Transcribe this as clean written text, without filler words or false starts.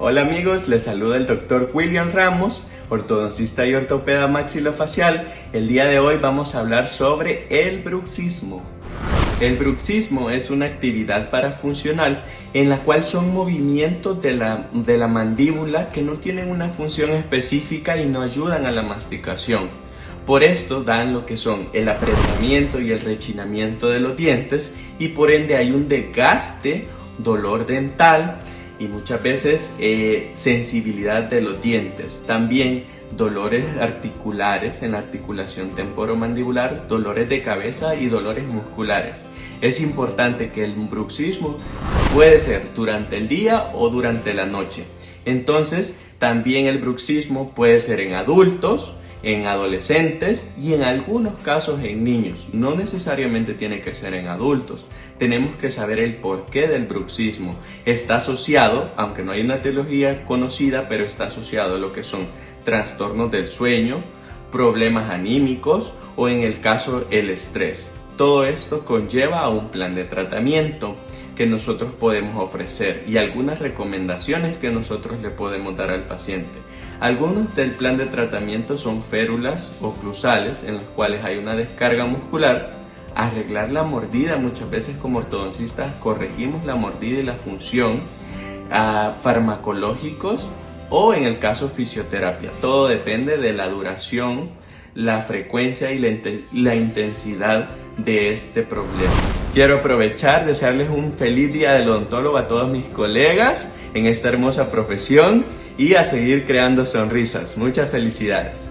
Hola amigos, les saluda el Dr. William Ramos, ortodoncista y ortopeda maxilofacial. El día de hoy vamos a hablar sobre el bruxismo. El bruxismo es una actividad parafuncional en la cual son movimientos de la mandíbula que no tienen una función específica y no ayudan a la masticación. Por esto dan lo que son el apretamiento y el rechinamiento de los dientes y por ende hay un desgaste, dolor dental y muchas veces sensibilidad de los dientes. También dolores articulares en la articulación temporomandibular, dolores de cabeza y dolores musculares. Es importante que el bruxismo puede ser durante el día o durante la noche. Entonces, también el bruxismo puede ser en adultos, en adolescentes y en algunos casos en niños. No necesariamente tiene que ser en adultos. Tenemos que saber el porqué del bruxismo. Está asociado, aunque no hay una etiología conocida, pero está asociado a lo que son trastornos del sueño, problemas anímicos o en el caso el estrés. Todo esto conlleva a un plan de tratamiento que nosotros podemos ofrecer y algunas recomendaciones que nosotros le podemos dar al paciente. Algunos del plan de tratamiento son férulas oclusales en las cuales hay una descarga muscular, arreglar la mordida. Muchas veces como ortodoncistas corregimos la mordida y la función, farmacológicos o en el caso fisioterapia. Todo depende de la duración, la frecuencia y la intensidad de este problema. Quiero aprovechar, desearles un feliz día del odontólogo a todos mis colegas en esta hermosa profesión y a seguir creando sonrisas. Muchas felicidades.